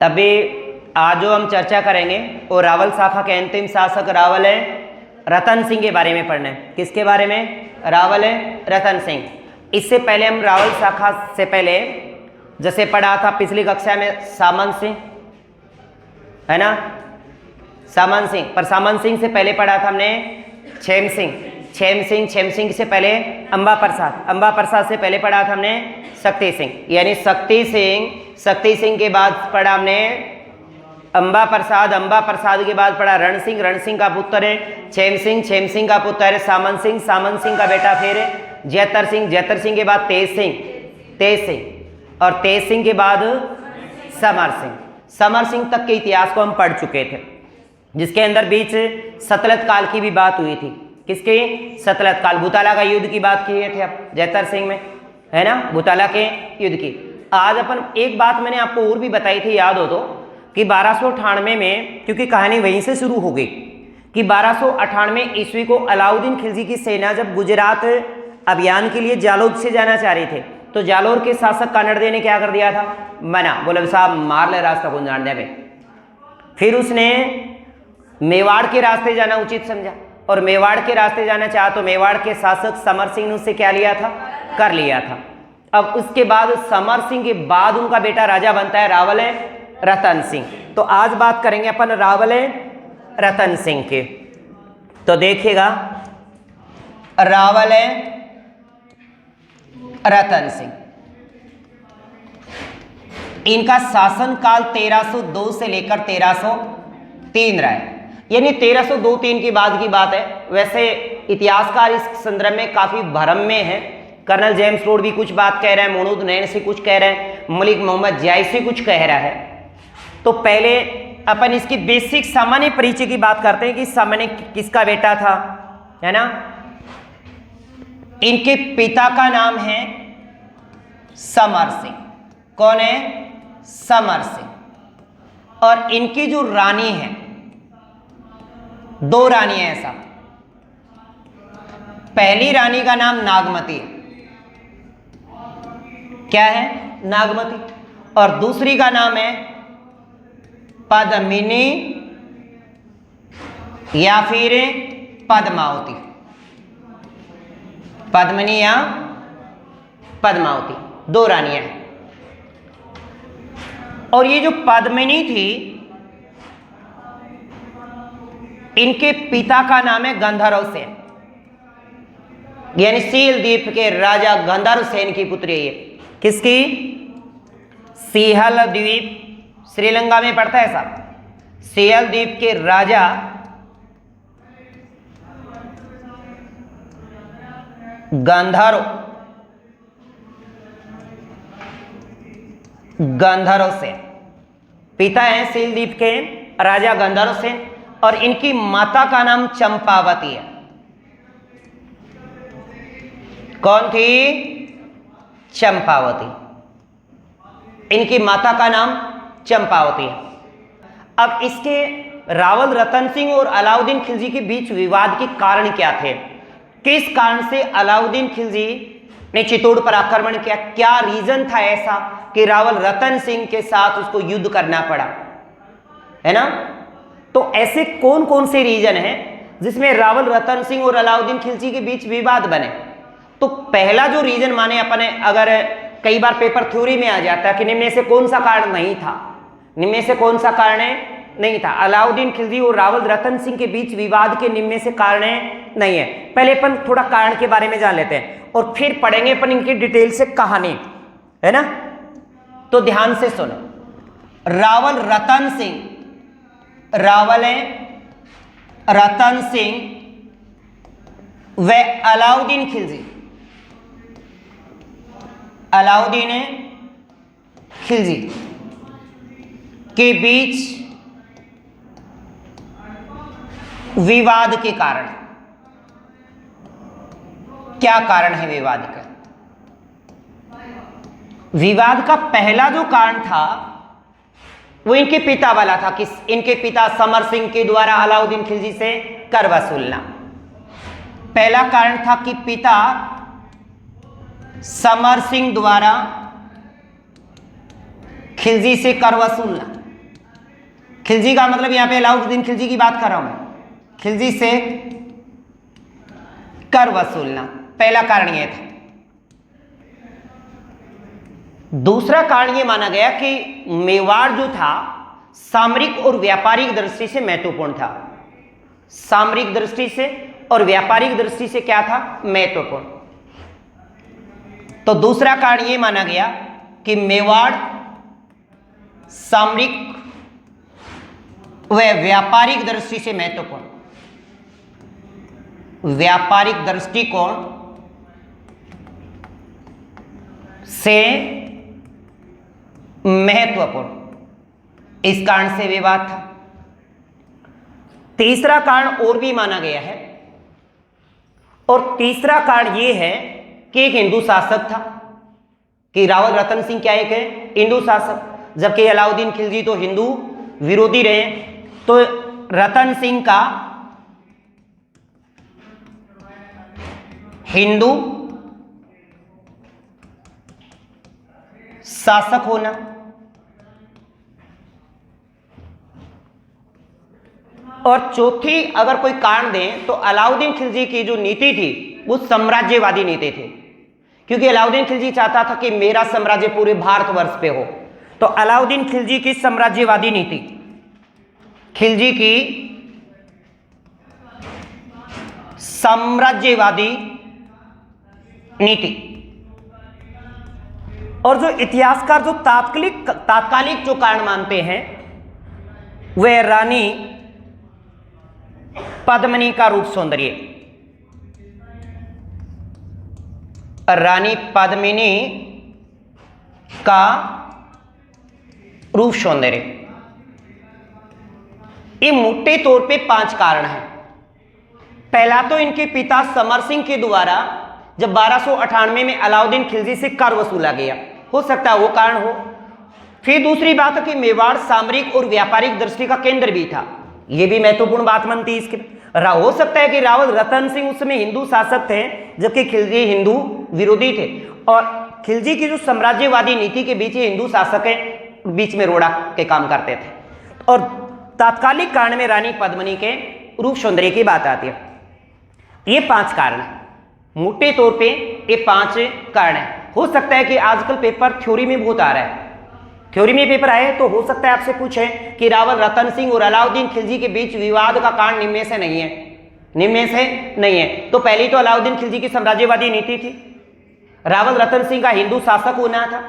तभी आज जो हम चर्चा करेंगे वो रावल शाखा के अंतिम शासक रावल है रतन सिंह के बारे में पढ़ना है। किसके बारे में? रावल है रतन सिंह। इससे पहले हम रावल शाखा से पहले जैसे पढ़ा था पिछली कक्षा में सामंत सिंह, है ना, सामंत सिंह। पर सामंत सिंह से पहले पढ़ा था हमने छेम सिंह से पहले अंबा प्रसाद से पहले पढ़ा था हमने शक्ति सिंह, यानी शक्ति सिंह के बाद पढ़ा हमने अंबा प्रसाद के बाद पढ़ा रण सिंह का पुत्र है छेम सिंह का पुत्र है सामंत सिंह का बेटा फिर जैतर सिंह के बाद तेज सिंह और तेज सिंह के बाद समर सिंह तक के इतिहास को हम पढ़ चुके थे, जिसके अंदर बीच सतलज काल की भी बात हुई थी। किसकी? सतलज काल, भूताला का युद्ध की बात किए थे अब जैतर सिंह में, है ना, भूताला के युद्ध की। आज अपन एक बात मैंने आपको और भी बताई थी, याद हो तो, कि 1298 में, क्योंकि कहानी वहीं से शुरू हो गई कि 1298 ईस्वी को अलाउद्दीन खिलजी की सेना जब गुजरात अभियान के लिए जालोर से जाना चाह रही थे तो जालोर के शासक कानड़दे ने क्या कर दिया था? मना, बोले साहब मार ले, रास्ता कौन जान दे। फिर उसने मेवाड़ के रास्ते जाना उचित समझा और मेवाड़ के रास्ते जाना चाहा तो मेवाड़ के शासक समर सिंह ने उससे क्या लिया था? कर लिया था। अब उसके बाद समर सिंह के बाद उनका बेटा राजा बनता है रावल रतन सिंह। तो आज बात करेंगे अपन रावल रतन सिंह के। तो देखिएगा रावल रतन सिंह, इनका शासनकाल 1302 से लेकर 1303 रहा है, यानी 1302-3 की बाद की बात है। वैसे इतिहासकार इस संदर्भ में काफी भ्रम में है। कर्नल जेम्स रोड भी कुछ बात कह रहे हैं, मोहम्मद नैन से कुछ कह रहे हैं, मलिक मोहम्मद जियाई से कुछ कह रहा है। तो पहले अपन इसकी बेसिक सामान्य परिचय की बात करते हैं कि सामान्य किसका बेटा था, है ना। इनके पिता का नाम है समर सिंह। कौन है? समर सिंह। और इनकी जो रानी है, दो रानी है ऐसा। पहली रानी का नाम नागमती है। क्या है? नागमती। और दूसरी का नाम है पद्मिनी या फिर पद्मावती। पद्मिनी या पद्मावती, दो रानियां हैं। और ये जो पद्मिनी थी, इनके पिता का नाम है गंधर्व सेन, यानी सील द्वीप के राजा गंधर्व सेन की पुत्री है ये। किसकी? सिहल द्वीप, श्रीलंका में पड़ता है साहब। सिहल द्वीप के राजा गंधर्व सेन, पिता हैं सील द्वीप के राजा गंधर्व सेन और इनकी माता का नाम चंपावती है। कौन थी? चंपावती। इनकी माता का नाम चंपावती है। अब इसके रावल रतन सिंह और अलाउद्दीन खिलजी के बीच विवाद के कारण क्या थे? किस कारण से अलाउद्दीन खिलजी ने चित्तौड़ पर आक्रमण किया? क्या रीजन था ऐसा कि रावल रतन सिंह के साथ उसको युद्ध करना पड़ा, है ना। तो ऐसे कौन कौन से रीजन हैं जिसमें रावल रतन सिंह और अलाउद्दीन खिलजी के बीच विवाद बने? तो पहला जो रीजन माने अपने, अगर कई बार पेपर थ्योरी में आ जाता है कि निम्न में से कौन सा कारण नहीं था, निम्न में से कौन सा कारण नहीं था, अलाउद्दीन खिलजी और रावल रतन सिंह के बीच विवाद के निम्न में से कारण नहीं है। पहले अपन थोड़ा कारण के बारे में जान लेते हैं और फिर पढ़ेंगे अपन इनकी डिटेल से कहानी, है ना। तो ध्यान से सुनो। रावल रतन सिंह व अलाउद्दीन खिलजी के बीच विवाद के कारण, क्या कारण है विवाद का? विवाद का पहला जो कारण था वो इनके पिता वाला था कि इनके पिता समर सिंह के द्वारा अलाउद्दीन खिलजी से कर वसूलना। पहला कारण था कि पिता समर सिंह द्वारा खिलजी से कर वसूलना। खिलजी का मतलब यहां पे अलाउद्दीन खिलजी की बात कर रहा हूं, खिलजी से कर वसूलना, पहला कारण यह था। दूसरा कारण यह माना गया कि मेवाड़ जो था सामरिक और व्यापारिक दृष्टि से महत्वपूर्ण था, सामरिक दृष्टि से और व्यापारिक दृष्टि से क्या था, महत्वपूर्ण। तो दूसरा कारण यह माना गया कि मेवाड़ सामरिक व व्यापारिक दृष्टि से महत्वपूर्ण, व्यापारिक दृष्टिकोण से महत्वपूर्ण, इस कारण से विवाद था। तीसरा कारण और भी माना गया है, और तीसरा कारण यह है कि एक हिंदू शासक था, कि रावल रतन सिंह क्या एक है, हिंदू शासक, जबकि अलाउद्दीन खिलजी तो हिंदू विरोधी रहे। तो रतन सिंह का हिंदू शासक होना और चौथी अगर कोई कारण दें तो अलाउद्दीन खिलजी की जो नीति थी वो साम्राज्यवादी नीति थी, क्योंकि अलाउद्दीन खिलजी चाहता था कि मेरा साम्राज्य पूरे भारतवर्ष पे हो। तो अलाउद्दीन खिलजी की साम्राज्यवादी नीति, खिलजी की साम्राज्यवादी नीति, और जो इतिहासकार जो तात्कालिक जो कारण मानते हैं वह रानी पद्मिनी का रूप सौंदर्य, रानी पद्मिनी का रूप सौंदर्य। ये मोटे तौर पे 5 कारण हैं। पहला तो इनके पिता समर सिंह के द्वारा जब 1298 में अलाउद्दीन खिलजी से कर वसूला गया, हो सकता है वो कारण हो। फिर दूसरी बात है कि मेवाड़ सामरिक और व्यापारिक दृष्टि का केंद्र भी था, यह भी महत्वपूर्ण बात बनती है इसके। हो सकता है कि रावल रतन सिंह उस समय हिंदू शासक थे, जबकि खिलजी हिंदू विरोधी थे, और खिलजी की जो साम्राज्यवादी नीति के बीच हिंदू शासक है बीच में रोड़ा के काम करते थे। और तात्कालिक कारण में रानी पद्मिनी के रूप सौंदर्य की बात आती है। ये 5 कारण है, मोटे तौर पे ये 5 कारण है। हो सकता है कि आजकल पेपर थ्योरी में बहुत आ रहा है, थ्योरी में पेपर आए तो हो सकता है आपसे पूछे कि रावल रतन सिंह और अलाउद्दीन खिलजी के बीच विवाद का कारण निम्न में से नहीं है, निम्न में से नहीं है। तो पहली तो अलाउद्दीन खिलजी की साम्राज्यवादी नीति थी, रावल रतन सिंह का हिंदू शासक होना था,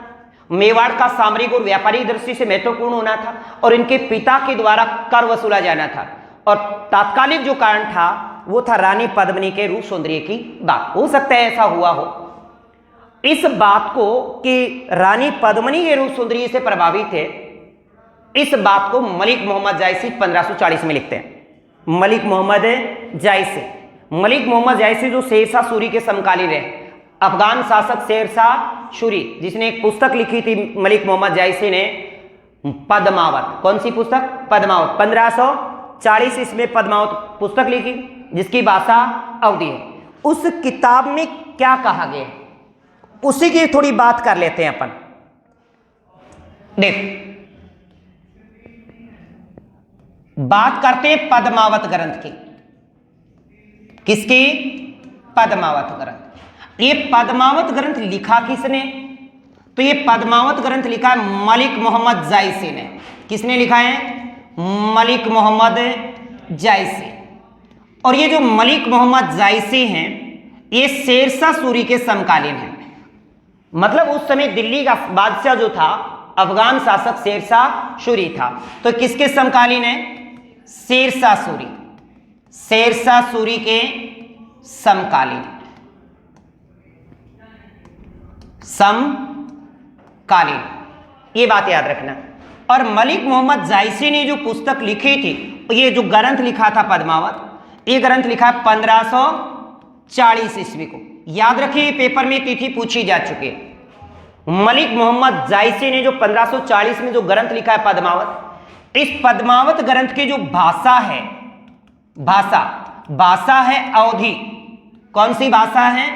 मेवाड़ का सामरिक और व्यापारिक दृष्टि से महत्वपूर्ण होना था, और इनके पिता के द्वारा कर वसूला जाना था। और तात्कालिक जो कारण था वो था रानी पद्मिनी के रूप सौंदर्य की बात। हो सकता है ऐसा हुआ हो। इस बात को कि रानी पद्मिनी के रूप सौंदर्य से प्रभावित है, इस बात को मलिक मोहम्मद जायसी 1540 में लिखते हैं। मलिक मोहम्मद जायसी, मलिक मोहम्मद जायसी जो शेरशाह सूरी के समकालीन है, अफगान शासक शेरशाह सूरी, जिसने एक पुस्तक लिखी थी मलिक मोहम्मद जायसी ने, पद्मावत। कौन सी पुस्तक? पद्मावत। 1540 इसमें पद्मावत पुस्तक लिखी जिसकी भाषा अवधी है। उस किताब में क्या कहा गया है उसी की थोड़ी बात कर लेते हैं अपन। देख, बात करते हैं पद्मावत ग्रंथ की। किसकी? पद्मावत ग्रंथ। ये पद्मावत ग्रंथ लिखा किसने? तो ये पद्मावत ग्रंथ लिखा है मलिक मोहम्मद जायसी ने। किसने लिखा है? मलिक मोहम्मद जायसी। और ये जो मलिक मोहम्मद जायसी हैं ये शेरशाह सूरी के समकालीन हैं। मतलब उस समय दिल्ली का बादशाह जो था अफगान शासक शेरशाह सूरी था। तो किसके समकालीन है? शेरशाह सूरी, शेरशाह सूरी के समकालीन, समकालीन, ये बात याद रखना। और मलिक मोहम्मद जायसी ने जो पुस्तक लिखी थी, ये जो ग्रंथ लिखा था पद्मावत, ये ग्रंथ लिखा है 1540 ईस्वी को। याद रखिए पेपर में तिथि पूछी जा चुकी है। मलिक मोहम्मद जायसी ने जो 1540 में जो ग्रंथ लिखा है पद्मावत, इस पद्मावत ग्रंथ की जो भाषा है, भाषा है अवधी। कौन सी भाषा है?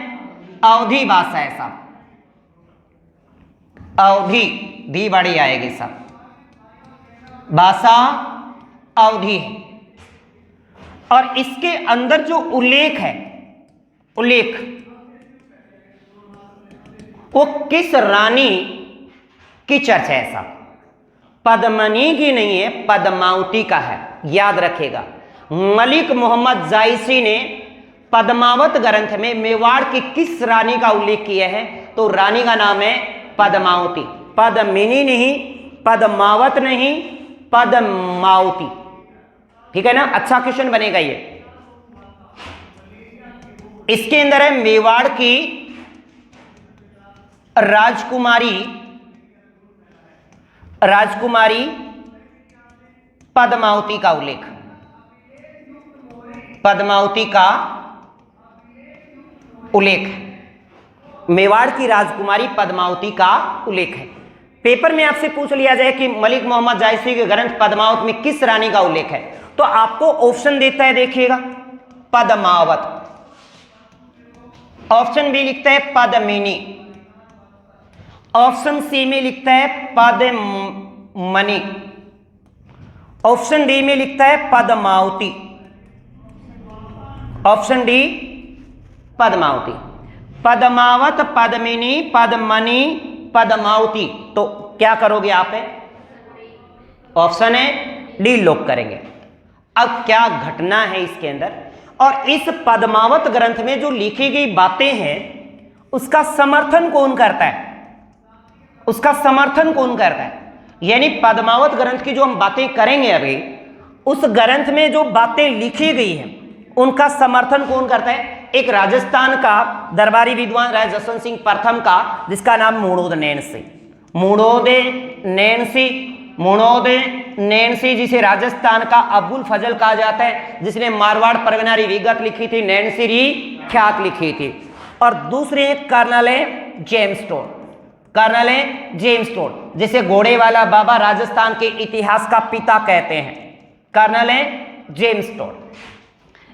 अवधी भाषा है साहब, अवधी भी बड़ी आएगी साहब। भाषा अवधि है। और इसके अंदर जो उल्लेख है, उल्लेख वो किस रानी की चर्चा है साहब? पद्मिनी की नहीं है, पद्मावती का है। याद रखेगा, मलिक मोहम्मद जायसी ने पद्मावत ग्रंथ में मेवाड़ की किस रानी का उल्लेख किया है? तो रानी का नाम है पद्मावती। पद्मिनी नहीं, पद्मावत नहीं, पद्मावती। ठीक है ना? अच्छा क्वेश्चन बनेगा ये। इसके अंदर है मेवाड़ की राजकुमारी पद्मावती का उल्लेख, पद्मावती का उल्लेख, मेवाड़ की राजकुमारी पद्मावती का उल्लेख है। पेपर में आपसे पूछ लिया जाए कि मलिक मोहम्मद जायसी के ग्रंथ पद्मावत में किस रानी का उल्लेख है, तो आपको ऑप्शन देता है, देखिएगा, पद्मावत। ऑप्शन बी लिखता है पद्मिनी, ऑप्शन सी में लिखता है पद्ममणि, ऑप्शन डी में लिखता है पद्मावती, ऑप्शन डी पद्मावती। पद्मावत, पद्मिनी, पद्ममणि, पद्मावती। तो क्या करोगे आप? ऑप्शन है डी लॉक करेंगे। अब क्या घटना है इसके अंदर, और इस पद्मावत ग्रंथ में जो लिखी गई बातें हैं उसका समर्थन कौन करता है? उसका समर्थन कौन करता है? यानी पद्मावत ग्रंथ की जो हम बातें करेंगे अभी, उस ग्रंथ में जो बातें लिखी गई हैं उनका समर्थन कौन करता है? एक राजस्थान का दरबारी विद्वान राजा जसवंत सिंह प्रथम का, जिसका नाम मुणोद नैनसी, जिसे राजस्थान का अबुल फजल कहा जाता है, जिसने मारवाड़ परगना री विगत लिखी थी, नैनसी री ख्यात लिखी थी। और दूसरे कर्नल जेम्स टोड, जिसे घोड़े वाला बाबा राजस्थान के इतिहास का पिता कहते हैं, कर्नल जेम्स टोड।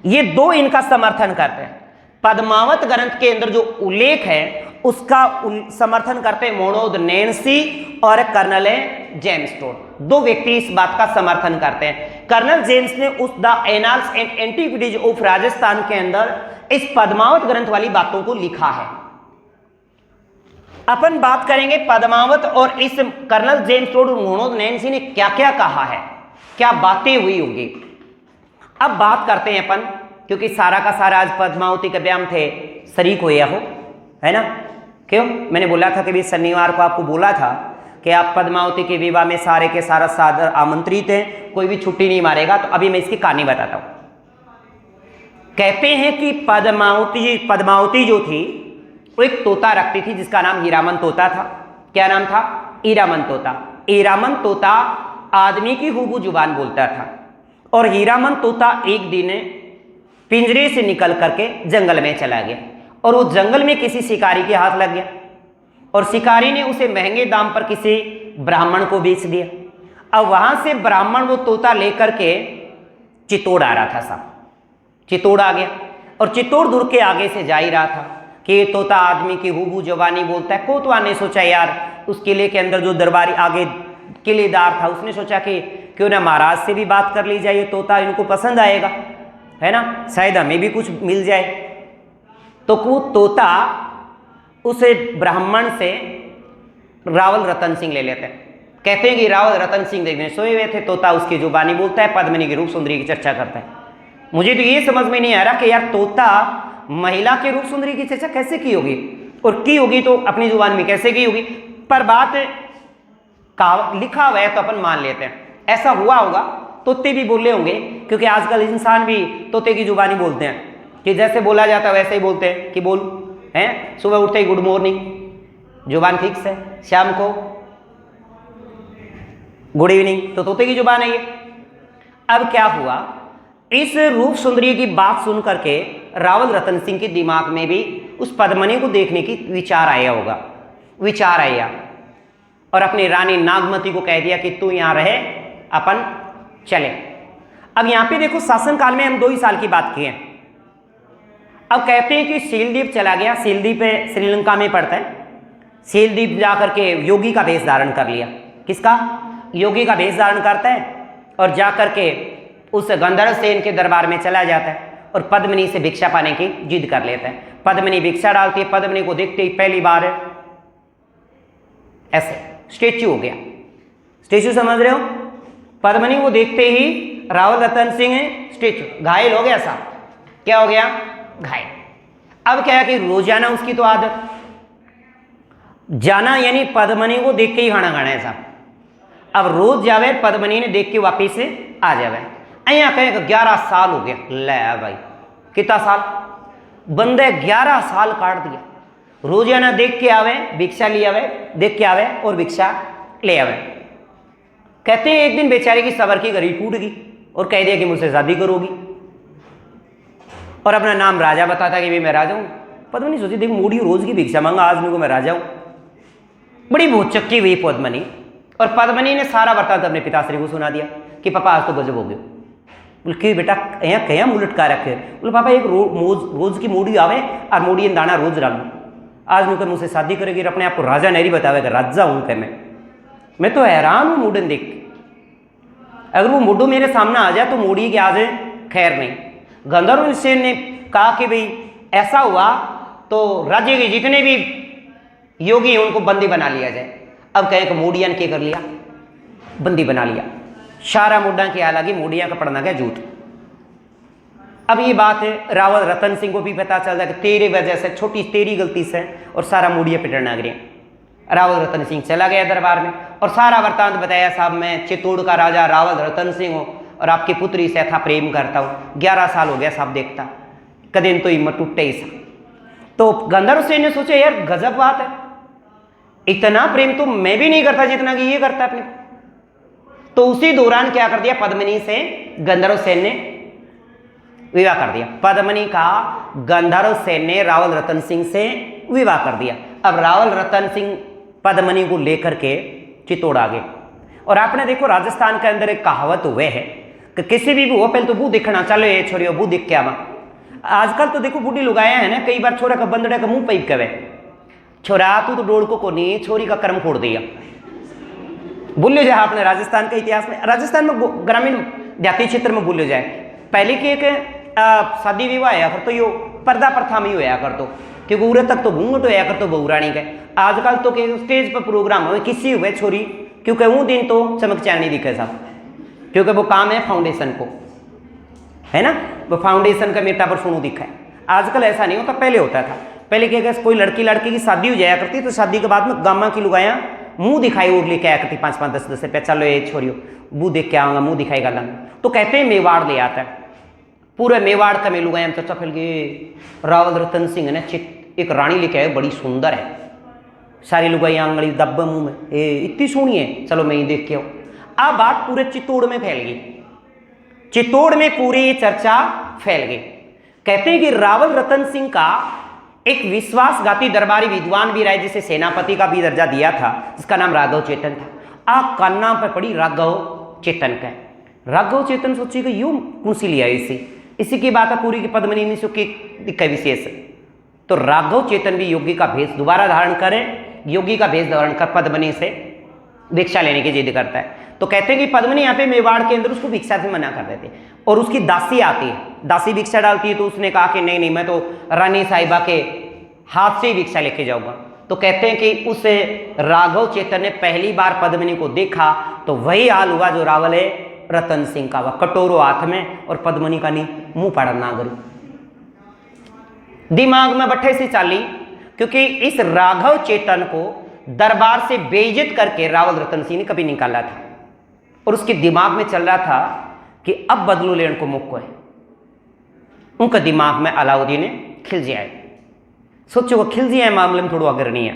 ये दो इनका समर्थन करते हैं। पद्मावत ग्रंथ के अंदर जो उल्लेख है उसका समर्थन करते हैं मोणोद नैनसी और कर्नल जेम्स टोड। दो व्यक्ति इस बात का समर्थन करते हैं। कर्नल जेम्स ने उस the annals and antiquities of Rajasthan के अंदर इस पद्मावत ग्रंथ वाली बातों को लिखा है। अपन बात करेंगे पद्मावत और इस कर्नल जेम्स टोड और मोणोद नैनसी ने क्या क्या कहा है, क्या बातें हुई होंगी। अब बात करते हैं अपन, क्योंकि सारा का सारा आज पद्मावती के व्यायाम थे शरीक हुए हो, है ना? क्यों? मैंने बोला था कि भी शनिवार को आपको बोला था कि आप पद्मावती के विवाह में सारे के सारा सादर आमंत्रित हैं, कोई भी छुट्टी नहीं मारेगा। तो अभी मैं इसकी कहानी बताता हूं। कहते हैं कि पद्मावती जो थी वो एक तोता रखती थी जिसका नाम हीरामन तोता था। क्या नाम था? हीरामन तोता। हीरामन तोता आदमी की हुबहू जुबान बोलता था, और हीरामन तोता एक दिन पिंजरे से निकल करके जंगल में चला गया, और वो जंगल में किसी शिकारी के हाथ लग गया, और शिकारी ने उसे महंगे दाम पर किसी ब्राह्मण को बेच दिया। अब वहां से ब्राह्मण वो तोता लेकर के चित्तौड़ आ रहा था साहब, चित्तौड़ आ गया, और चित्तौड़ दूर के आगे से जा ही रहा था कि ये तोता आदमी की हुबहू जवानी बोलता है। कोतवाल ने सोचा यार, उस किले के अंदर जो दरबारी आगे किलेदार था उसने सोचा कि क्यों ना महाराज से भी बात कर ली जाए, ये तोता इनको पसंद आएगा, है ना, शायद हमें भी कुछ मिल जाए। तो वो तोता उसे ब्राह्मण से रावल रतन सिंह ले लेते हैं। कहते हैं कि रावल रतन सिंह देखने सोए हुए थे, तोता उसकी जुबानी बोलता है, पद्मिनी के रूप सुंदरी की चर्चा करता है। मुझे तो ये समझ में नहीं आ रहा कि यार तोता महिला के रूप सुंदरी की चर्चा कैसे की होगी, और की होगी तो अपनी जुबान में कैसे की होगी, पर बात का लिखा हुआ है तो अपन मान लेते हैं ऐसा हुआ होगा। तोते भी बोले होंगे, क्योंकि आजकल इंसान भी तोते की जुबानी बोलते हैं, कि जैसे बोला जाता है वैसे ही बोलते हैं कि बोल हैं, सुबह उठते ही गुड मॉर्निंग, जुबान फिक्स है, शाम को गुड इवनिंग, तो तोते की जुबान है ये। अब क्या हुआ, इस रूप सुंदरी की बात सुन करके रावल रतन सिंह के दिमाग में भी उस पद्मिनी को देखने की विचार आया, और अपनी रानी नागमती को कह दिया कि तू यहां रहे, अपन चले। अब यहां पे देखो शासनकाल में हम 2 ही साल की बात की है। अब कहते हैं कि सीलदीप चला गया, सीलदीप श्रीलंका में पड़ता है, सीलदीप जाकर के योगी का वेश धारण कर लिया। किसका? योगी का वेश धारण करता है, और जाकर के उस गंधर्व सेन के दरबार में चला जाता है और पद्मिनी से भिक्षा पाने की जिद कर लेता है। पद्मिनी भिक्षा डालती है, पद्मिनी को देखते ही पहली बार ऐसे स्टेच्यू हो गया। स्टेच्यू समझ रहे हो? पद्मिनी को देखते ही रावल रतन सिंह स्टेच्यू घायल हो गया साहब। क्या हो गया? घायल। अब क्या है कि रोजाना उसकी तो आदत जाना, यानी पद्मिनी को देख के ही खाना खाना है साहब। अब रोज जावे, पद्मिनी ने देख के वापिस आ जावे। अया कहे 11 साल हो गया। ले भाई, कितना साल? बंदे 11 साल काट दिया। रोजाना देख के आवे, भिक्षा ले आवे, देख के आवे और भिक्षा ले आवे। कहते हैं एक दिन बेचारे की सबर की घड़ी टूट गई और कह दिया कि मुझसे शादी करोगी, और अपना नाम राजा बताता कि भाई मैं राजा हूं। पद्मिनी सोची देख मोड़ी रोज की भिक्षा मांगा, आज मेरे को मैं राजा हूं। बड़ी भौचक्की हुई पद्मिनी, और पद्मिनी ने सारा वृत्तांत अपने पिताश्री को सुना दिया कि पापा आज तो गजब हो गयो। बोले कि बेटा यहाँ कया मुँह लटका रखे? बोले पापा एक रोज की मोड़ी आवे और मोड़ी दाना रोज डालू। आज मुझे मुझसे शादी करेगी, अपने आप को राजा नहीं बतावेगा, राजा हूं क्या मैं तो हैरान हूं मोडन देख के। अगर वो मोडू मेरे सामने आ जाए तो मोड़ी के आज खैर नहीं। गंधर्व सेन ने कहा कि भाई ऐसा हुआ तो राज्य के जितने भी योगी हैं उनको बंदी बना लिया जाए। अब कहे कि मोडिया ने क्या कर लिया? बंदी बना लिया। सारा मुड्डा की हालांकि मोडिया का पड़ना गया जूत। अब ये बात है रावल रतन सिंह को भी पता चल रहा है कि तेरे वजह से, छोटी तेरी गलती से, और सारा मोडिया पिटना गया। रावल रतन सिंह चला गया दरबार में और सारा वृत्तांत बताया, साहब मैं चित्तौड़ का राजा रावल रतन सिंह हूँ और आपकी पुत्री से था प्रेम करता हूँ। 11 साल हो गया साहब देखता, कदम तो हिम्मत टूटे ही सा। तो गंधर्व सेन ने सोचा यार गजब बात है, इतना प्रेम तो मैं भी नहीं करता जितना कि ये करता अपने। तो उसी दौरान क्या कर दिया, पद्मिनी से गंधर्व सेन ने विवाह कर दिया। पद्मिनी का गंधर्व सेन ने रावल रतन सिंह से विवाह कर दिया। अब रावल रतन सिंह पद्मिनी को लेकर के चित्तौड़ आ गए। और आपने देखो राजस्थान के अंदर एक कहावत हुए है कि किसी भी वो पहले तो बू दिखना, चलो ये छोड़ियो बू दिख के आवा। आजकल तो देखो बूढ़ी लुगाया है ना, कई बार छोरा का बंदड़े का मुंह पैक कवे, छोरा तू तो डोड़ को नहीं, छोरी का कर्म फोड़ दिया। भूल्यो जाए आपने राजस्थान के इतिहास में, राजस्थान में ग्रामीण देहाती क्षेत्र में भूल्यो जाए पहले की एक शादी विवाह या कर तो यो पर्दा प्रथा में होया कर तो, क्योंकि उरे तक तो घूंघट होया कर तो बहुरानी के। आजकल तो के स्टेज पर प्रोग्राम हो किसी हुए छोरी, क्योंकि वो दिन तो चमक चांदनी दिखे साहब, क्योंकि वो काम है फाउंडेशन को, है ना, वो फाउंडेशन का मेटा पर सुनो दिखा है। आजकल ऐसा नहीं होता, पहले होता था। पहले क्या अगर कोई लड़की की शादी हो जाया करती तो शादी के बाद में गामा की लुगाया मुंह दिखाई और लेके आया करती 5-5, 10-10 रुपया, चलो ये छोड़ियो मुंह देख के आऊंगा, मुंह दिखाई गाला। तो कहते हैं मेवाड़ ले आता है, पूरे मेवाड़ का मेलू गए हम चर्चा फैल गए। रावल रतन सिंह ने एक रानी लेके आए, बड़ी सुंदर है, सारी लुगाई आंगली दब्बा मुंह में, इतनी सोहनी है, चलो मैं ही देख के आऊँ। अब बात पूरे चित्तौड़ में फैल गई, चित्तौड़ में पूरी ये चर्चा फैल गई। कहते हैं कि रावल रतन सिंह का एक विश्वासघाती दरबारी विद्वान भी रहा, जिसे सेनापति का भी दर्जा दिया था, जिसका नाम राघव चेतन था। आप का नाम पर पड़ी राघव चेतन का। राघव चेतन सोचिएगा यूं कौन सी लिया इसी की बात है पूरी की पद्मिनी में की दिक्कत विशेष। तो राघव चेतन भी योगी का भेष दोबारा धारण करें, योगी का भेष धारण कर पद्मिनी से भिक्षा लेने की जिद करता है। तो कहते हैं कि पद्मिनी यहाँ पे मेवाड़ के अंदर उसको भिक्षा से मना कर देते, और उसकी दासी आती है, दासी भिक्षा डालती है। तो उसने कहा कि नहीं मैं तो रानी साहिबा के हाथ से ही भिक्षा लेके जाऊंगा। तो कहते हैं कि उस राघव चेतन ने पहली बार पद्मिनी को देखा तो वही हाल हुआ जो रावल रतन सिंह का, वह कटोरो हाथ में और पद्मिनी का नहीं मुंह पड़ा ना करूं। दिमाग में बट्ठे से चाली, क्योंकि इस राघव चेतन को दरबार से बेइज्जत करके रावल रतन सिंह ने कभी निकाला था, और उसके दिमाग में चल रहा था कि अब बदलू लेने को मौका है। उनका दिमाग में अलाउद्दीन खिलजी आए। सोचो वो खिलजी है मामले में थोड़ा अग्रणी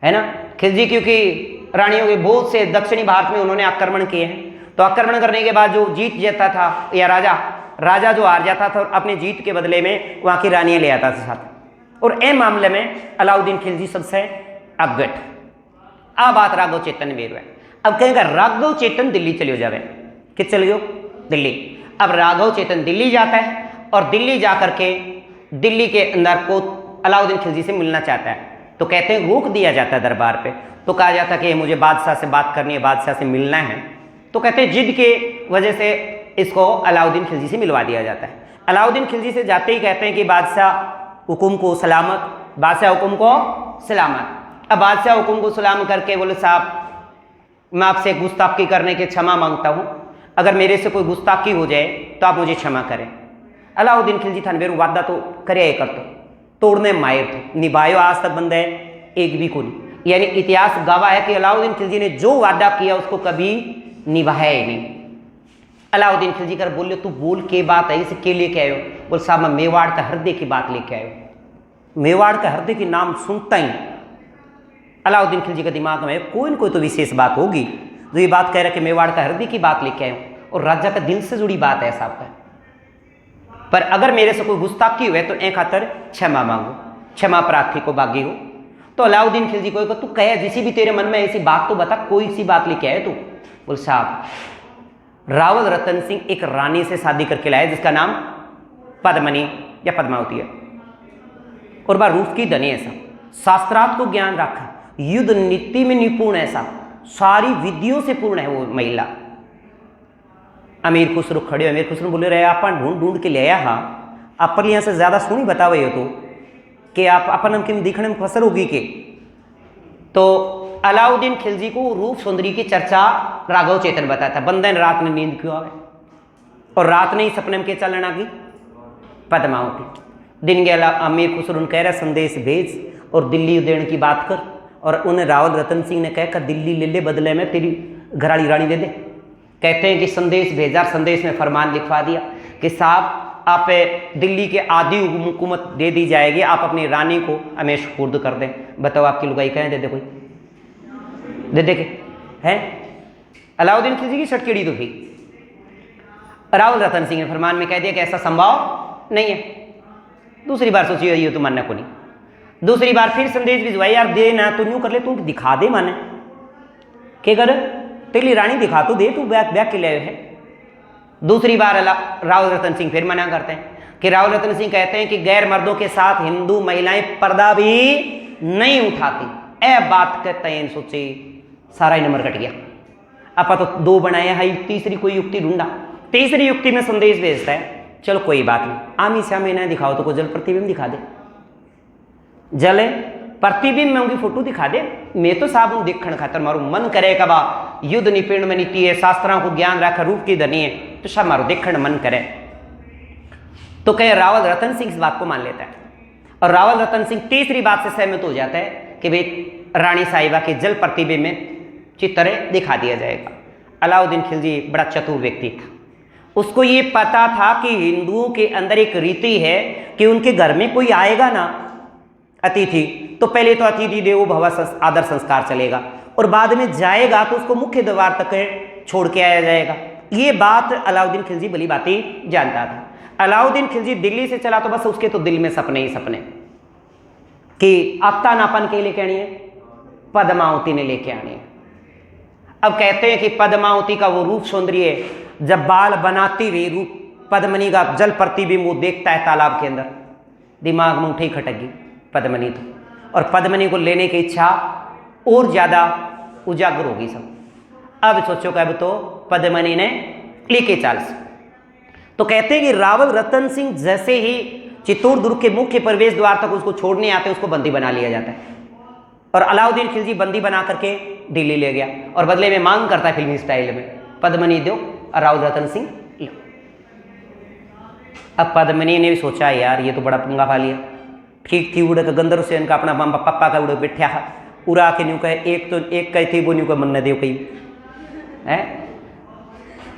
है ना, खिलजी क्योंकि रानियों के बहुत से दक्षिणी भारत में उन्होंने आक्रमण किए हैं। तो आक्रमण करने के बाद जो जीत जाता था, या राजा जो हार जाता था, और अपने जीत के बदले में वहां की रानियां ले आता था साथ। और ए मामले में अलाउद्दीन खिलजी सबसे अवगत। अब बात राघव चेतन में है। अब कहेगा राघव चेतन दिल्ली चलियो जावे, कि चलियो दिल्ली। अब राघव चेतन दिल्ली जाता है, और दिल्ली जाकर के दिल्ली के अंदर को अलाउद्दीन खिलजी से मिलना चाहता है। तो कहते हैं रोक दिया जाता है दरबार पे। तो कहा जाता है कि मुझे बादशाह से बात करनी है, बादशाह से मिलना है। तो कहते हैं जिद के वजह से इसको अलाउद्दीन खिलजी से मिलवा दिया जाता है। अलाउद्दीन खिलजी से जाते ही कहते हैं कि बादशाह हुकुम को सलामत, बादशाह हुकुम को सलामत। अब बादशाह हुकुम को सलाम करके बोले साहब मैं आपसे गुस्ताखी करने के क्षमा मांगता हूँ, अगर मेरे से कोई गुस्ताखी हो जाए तो आप मुझे क्षमा करें। अलाउद्दीन खिलजी था बेरू वादा तो करे कर तो तोड़ने मायर थे निभायो आज तक बंद है एक भी को नहीं। यानी इतिहास गवाह है कि अलाउद्दीन खिलजी ने जो वादा किया उसको कभी निभाया ही नहीं। अलाउद्दीन खिलजी कर बोले तू बोल के बात है इसे के लेके आयो? बोल साहब मैं मेवाड़ का हृदय की बात लेके आयो। मेवाड़ का हृदय की नाम सुनता ही अलाउद्दीन खिलजी के दिमाग में कोई न कोई तो विशेष बात होगी जो ये बात कह रहा है कि मेवाड़ का हृदय की बात लेके आयो और राजा का दिल से जुड़ी बात है साहब का। पर अगर मेरे से कोई गुस्ताखी हुए तो ए खातर क्षमा मांगो, क्षमा प्रार्थी को बागी हो। तो अलाउद्दीन खिलजी को तू कहे जिसी भी तेरे मन में ऐसी बात तो बता, कोई सी बात लेके आए तू? बोल साहब रावल रतन सिंह एक रानी से शादी करके लाए जिसका नाम पद्मनी या पद्मावती है और वह रूप की धनी ऐसा शास्त्रार्थ को ज्ञान रखा, युद्ध नीति में निपुण ऐसा, सारी विधियों से पूर्ण है वो महिला। अमीर खुसरो खड़े, अमीर खुसरो बोले रहे अपन ढूंढ ढूंढ के ले आया हाँ अपन यहाँ से ज़्यादा सुनी बतावे हो तो कि आप अपन हम दिखने में फसर होगी के। तो अलाउद्दीन खिलजी को रूप सुंदरी की चर्चा राघव चेतन बताया था। बंदन रात में नींद क्यों आवे और रात ने ही सपने में के चलना की पद्मावती। दिन गया अमीर खुसरो कह रहा संदेश भेज और दिल्ली देने की बात कर और उन्हें रावल रतन सिंह ने कहकर दिल्ली ले ले बदले में तेरी घराड़ी रानी दे दे। कहते हैं कि संदेश भेजा, संदेश में फरमान लिखवा दिया कि साहब आप दिल्ली के आधी हुकूमत दे दी जाएगी, आप अपनी रानी को हमें सुपुर्द कर दें। बताओ आपकी लुगाई कहें दे दे कोई दे दे के हैं? अलाउद्दीन खिलजी की छटकेड़ी तो थी। रावल रतन सिंह ने फरमान में कह दिया कि ऐसा संभव नहीं है। दूसरी बार सोचिए ये तो मानना को नहीं। दूसरी बार फिर संदेश भिजवाई यार दे ना तो यूँ कर ले तू दिखा दे माने क्या कर तेरी रानी दिखा तो दे तू बैग बैग के लिए है। दूसरी बार रावल रतन सिंह फिर मना करते हैं कि रावल रतन सिंह कहते हैं कि गैर मर्दों के साथ हिंदू महिलाएं पर्दा भी नहीं उठाती। ए बात कहते हैं सोचे सारा ही नंबर कट गया। अपा तो दो बनाया है, तीसरी कोई युक्ति ढूंढा, तीसरी युक्ति में संदेश भेजता है चलो कोई बात नहीं आमी सामी ना दिखाओ तो कोई जल प्रतिबिंब दिखा दे, जल प्रतिबिंब में उनकी फोटो दिखा दे। मैं तो साहब हूं देखने खातर मारू मन करे कबा युद्ध निपुण में नीति है, शास्त्रों को ज्ञान रखा, रूप की धनी है तो सब मारो देखने मन करे। तो कहे रावल रतन सिंह इस बात को मान लेता है और रावल रतन सिंह तीसरी बात से सहमत हो जाता है कि भाई रानी साहिबा के जल प्रतिबिंब में चित्र दिखा दिया जाएगा। अलाउद्दीन खिलजी बड़ा चतुर व्यक्ति था, उसको ये पता था कि हिंदुओं के अंदर एक रीति है कि उनके घर में कोई आएगा ना अतिथि तो पहले तो अतिथि देवो भव आदर संस्कार चलेगा और बाद में जाएगा तो उसको मुख्य द्वार तक छोड़ के आया जाएगा। ये बात अलाउद्दीन खिलजी भली बाती जानता था। अलाउद्दीन खिलजी दिल्ली से चला तो बस उसके तो दिल में सपने ही सपने कि आपता नापन के लेके आनी है, पद्मावती ने लेके आनी है। अब कहते हैं कि पद्मावती का वो रूप सौंदर्य जब बाल बनाती हुई रूप पद्मनी का जल प्रतिबिंब वो देखता है तालाब के अंदर, दिमाग में उठे खटक गई पद्मनी तो, और पद्मनी को लेने की इच्छा और ज्यादा उजागर होगी सब। अब सोचो कब तो पद्मनी ने लेके चाल से। तो कहते हैं कि रावल रतन सिंह जैसे ही चित्तौड़ दुर्ग के मुख्य प्रवेश द्वार तक उसको छोड़ने आते उसको बंदी बना लिया जाता है और अलाउद्दीन खिलजी बंदी बना करके दिल्ली ले गया और बदले में मांग करता है फिल्मी स्टाइल में पद्मनी दो और रावल रतन सिंह लो। अब पद्मनी ने भी सोचा यार ये तो बड़ा पंगा पा लिया, ठीक थी उड़ गंदर से इनका अपना पप्पा का उड़ बैठा उड़ा के न्यू कहे एक तो एक कही थी वो न्यू का मन न दे कही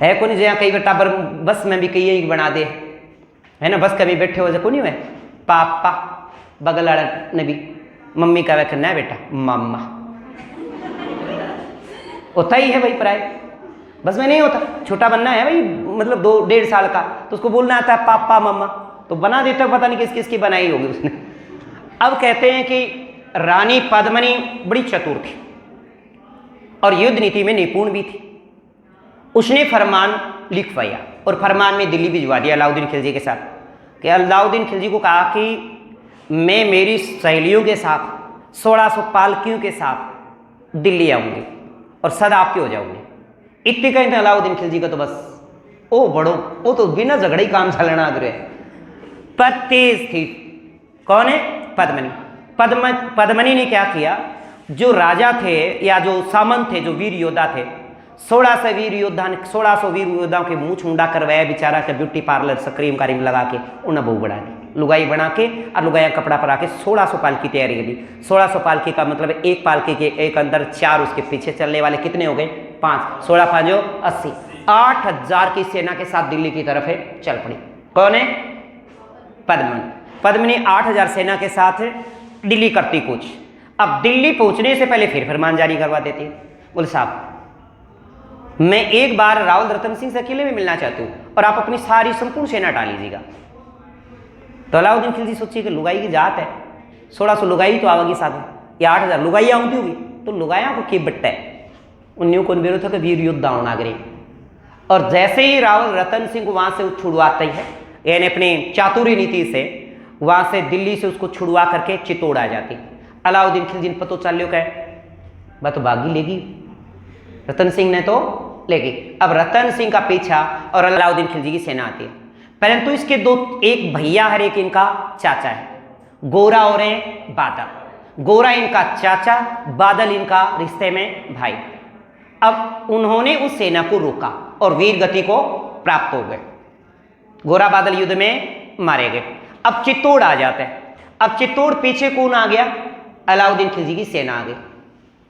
है को नहीं जहाँ कई बार टाबर बस में भी कही बना दे है ना, बस कभी बैठे हो को नहीं है पापा बगल वाला ने भी मम्मी का वह ना बेटा मम्मा होता ही है भाई प्राय बस में नहीं होता, छोटा बनना है भाई मतलब 2-1.5 साल का तो उसको बोलना आता है पापा मम्मा तो बना देता पता नहीं किस किस की बनाई होगी उसने। अब कहते हैं कि रानी पद्मनी बड़ी चतुर थी और युद्ध नीति में निपुण भी थी। उसने फरमान लिखवाया और फरमान में दिल्ली भिजवा दिया अलाउद्दीन खिलजी के साथ कि अलाउद्दीन खिलजी को कहा कि मैं मेरी सहेलियों के साथ 1600 पालकियों के साथ दिल्ली आऊँगी और सदा आपके हो जाऊँगी। इतने कहते हैं अलाउद्दीन खिलजी का तो बस ओ बड़ो, वो तो बिना झगड़े ही काम चलना आगे। पर तेज थी, कौन है? पद्मनी। पद्मनी ने क्या किया, जो राजा थे या जो सामंत थे, जो वीर योद्धा थे, 1600 वीर योद्धाओं के मुंह छूंडा करवाया बेचारा के ब्यूटी पार्लर से क्रीम कारीम लगा के उन्हें बहू बढ़ा दी, लुगाई बना के और लुगाया कपड़ा परा के 1600 पालकी तैयारी की। 1600 पालकी का मतलब एक पालकी के एक अंदर 4 उसके पीछे चलने वाले कितने हो गए? 5। 16 5 80। 8000 की सेना के साथ दिल्ली की तरफ है चल पड़ी। कौन है? पद्मनी। पद्मनी 8000 सेना के साथ दिल्ली करती कूच। अब दिल्ली पहुंचने से पहले फिर फरमान जारी करवा देती है, बोले साहब मैं एक बार रावल रतन सिंह से अकेले में मिलना चाहती हूँ और आप अपनी सारी संपूर्ण सेना हटा लीजिएगा। तो अलाउद्दीन खिलजी सोचिए कि लुगाई की जात है, 1600 लुगाई तो आवागी साथ या 8000 लुगाई आऊँगी होगी, तो लुगाया को के बट्टा है उन्होंने कौन विरोध था कि वीर योद्धा नागरे। और जैसे ही रावल रतन सिंह को वहां से छुड़वाता ही है, यानी अपनी चातुरी नीति से वहां से दिल्ली से उसको छुड़वा करके चित्तौड़ आ जाती। अलाउद्दीन खिलजी ने पतो चल लियो वह तो बागी लेगी, रतन सिंह ने तो लेगी। अब रतन सिंह का पीछा और अलाउद्दीन खिलजी की सेना आती है, परंतु इसके दो, एक भैया है, एक इनका चाचा है, गोरा और बादल। गोरा इनका चाचा, बादल इनका रिश्ते में भाई। अब उन्होंने उस सेना को रोका और वीर गति को प्राप्त हो गए। गोरा बादल युद्ध में मारे गए। अब चित्तौड़ आ जाते हैं। अब चित्तौड़ पीछे कौन आ गया? अलाउद्दीन खिलजी की सेना आ गई।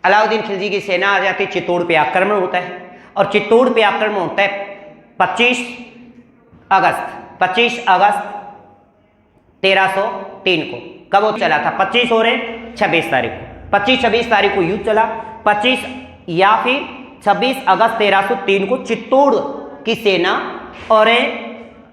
अलाउद्दीन खिलजी की सेना आ जाती, चित्तौड़ पे आक्रमण होता है और चित्तौड़ पे आक्रमण होता है 25 अगस्त 1303 को। कब वो चला था? 25 और 26 तारीख को। 25-26 तारीख को युद्ध चला। 25 या फिर 26 अगस्त 1303 को चित्तौड़ की सेना और